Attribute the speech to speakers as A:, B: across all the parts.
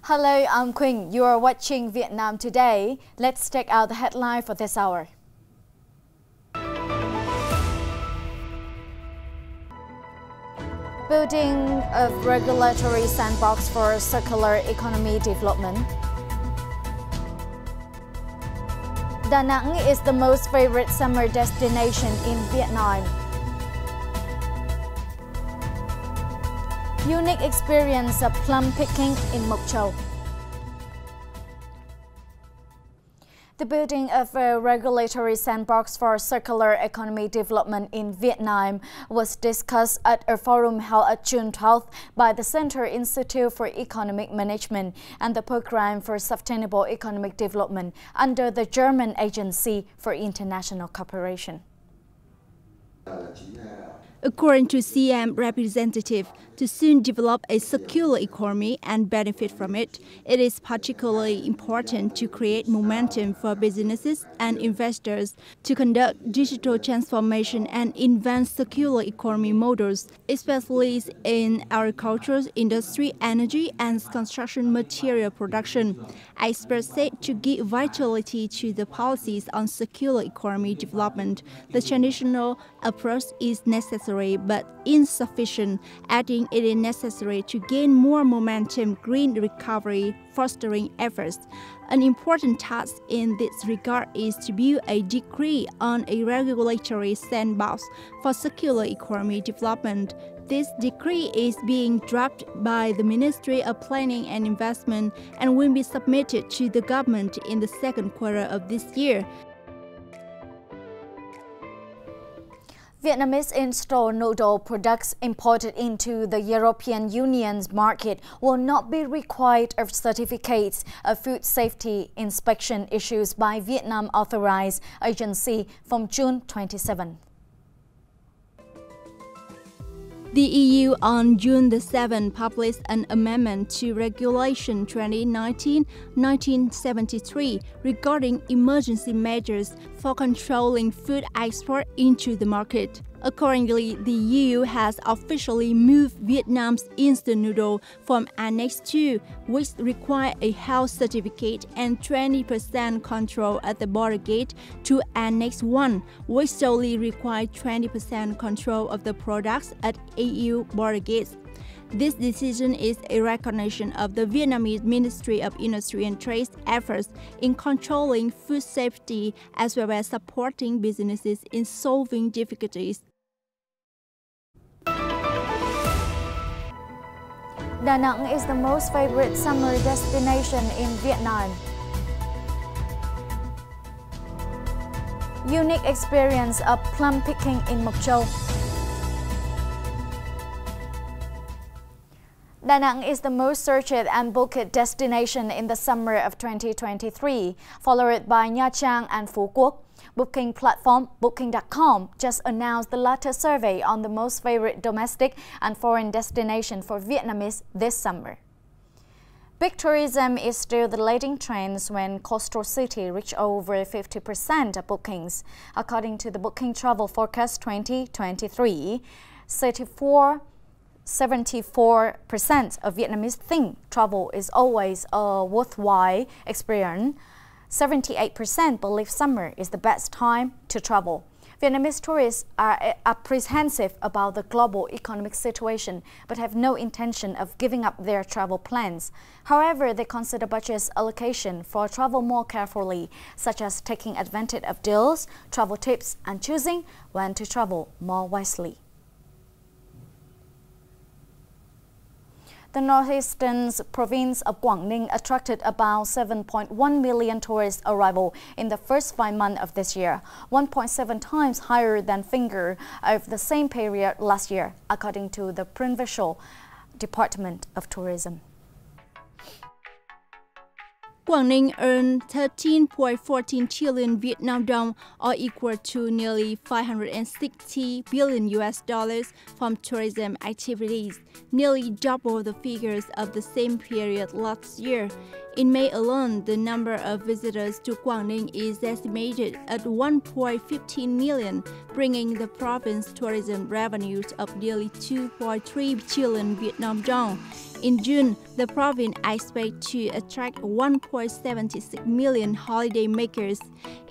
A: Hello, I'm Quỳnh. You are watching Vietnam Today. Let's check out the headline for this hour. Building a regulatory sandbox for circular economy development. Da Nang is the most favorite summer destination in Vietnam. Unique experience of plum picking in Mộc Châu. The building of a regulatory sandbox for circular economy development in Vietnam was discussed at a forum held at June 12th by the Center Institute for Economic Management and the Program for Sustainable Economic Development under the German Agency for International Cooperation.
B: According to CM representative, to soon develop a circular economy and benefit from it, it is particularly important to create momentum for businesses and investors to conduct digital transformation and invent circular economy models, especially in agriculture, industry, energy, and construction material production. Experts said to give vitality to the policies on circular economy development, the traditional approach is necessary but insufficient, adding it is necessary to gain more momentum green recovery fostering efforts. An important task in this regard is to build a decree on a regulatory sandbox for circular economy development. This decree is being drafted by the Ministry of Planning and Investment and will be submitted to the government in the second quarter of this year.
A: Vietnamese installed noodle products imported into the European Union's market will not be required of certificates of food safety inspection issued by Vietnam authorized agency from June 27.
B: The EU on June 7 published an amendment to Regulation 2019-1973 regarding emergency measures for controlling food export into the market. Accordingly, the EU has officially moved Vietnam's instant noodle from Annex 2, which requires a health certificate and 20% control at the border gate, to Annex 1, which solely requires 20% control of the products at EU border gates. This decision is a recognition of the Vietnamese Ministry of Industry and Trade's efforts in controlling food safety as well as supporting businesses in solving difficulties.
A: Da Nang is the most favorite summer destination in Vietnam. Unique experience of plum picking in Mộc Châu. Da Nang is the most searched and booked destination in the summer of 2023, followed by Nha Trang and Phú Quốc. Booking platform Booking.com just announced the latest survey on the most favorite domestic and foreign destination for Vietnamese this summer. Big tourism is still the leading trend when coastal cities reach over 50% of bookings. According to the Booking Travel Forecast 2023, 74% of Vietnamese think travel is always a worthwhile experience. 78% believe summer is the best time to travel. Vietnamese tourists are apprehensive about the global economic situation but have no intention of giving up their travel plans. However, they consider budget allocation for travel more carefully, such as taking advantage of deals, travel tips, and choosing when to travel more wisely. The northeastern province of Quảng Ninh attracted about 7.1 million tourist arrivals in the first 5 months of this year, 1.7 times higher than figure of the same period last year, according to the Provincial Department of Tourism.
B: Quảng Ninh earned 13.14 trillion Vietnam dong, or equal to nearly $560 billion from tourism activities, nearly double the figures of the same period last year. In May alone, the number of visitors to Quảng Ninh is estimated at 1.15 million, bringing the province's tourism revenues of nearly 2.3 trillion Vietnam dong. In June, the province expects to attract 1.76 million holidaymakers.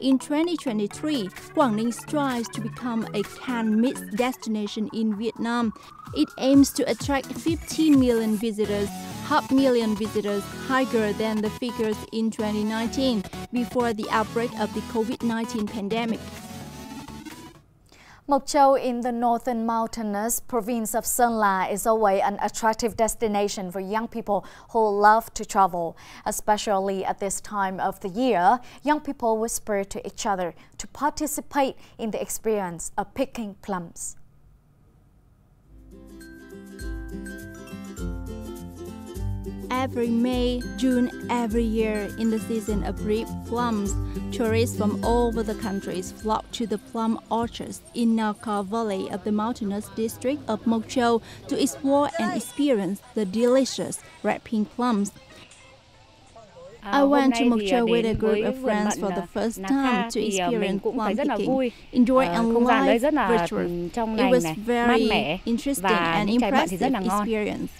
B: In 2023, Quảng Ninh strives to become a can't-miss destination in Vietnam. It aims to attract 15 million visitors, 500,000 visitors, higher than the figures in 2019, before the outbreak of the COVID-19 pandemic.
A: Mộc Châu in the northern mountainous province of Sơn La is always an attractive destination for young people who love to travel. Especially at this time of the year, young people whisper to each other to participate in the experience of picking plums.
B: Every May, June, every year in the season of ripe plums, tourists from all over the country flock to the plum orchards in Naka Valley of the mountainous district of Mộc Châu to explore and experience the delicious red pink plums. I went to Mộc Châu with a group of friends for the first time to experience plum picking, enjoy a live ritual. It was very interesting and impressive experience.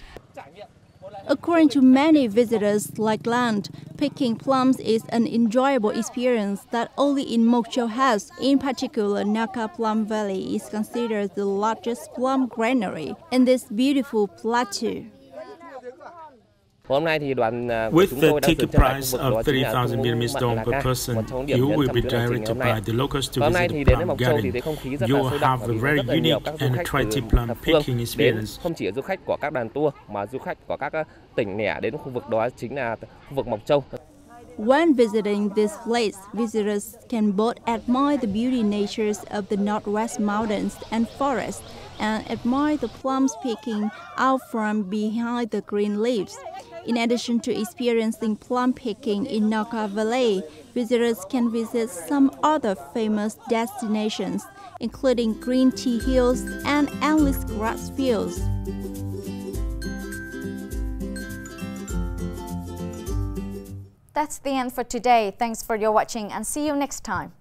B: According to many visitors like Land, picking plums is an enjoyable experience that only in Mộc Châu has. In particular, Naka Plum Valley is considered the largest plum granary in this beautiful plateau.
C: With the ticket price of 30,000 Vietnamese dong per person, you will be directed by the locals to visit the plum garden. You will have a very unique and attractive plum picking experience.
D: Không chỉ du khách của các đoàn tour mà du khách của các tỉnh lẻ đến khu vực đó chính là khu vực Mộc Châu.
B: When visiting this place, visitors can both admire the beauty natures of the Northwest Mountains and forests and admire the plums peeking out from behind the green leaves. In addition to experiencing plum picking in Naka Valley, visitors can visit some other famous destinations, including green tea hills and endless grass fields.
A: That's the end for today. Thanks for your watching and see you next time.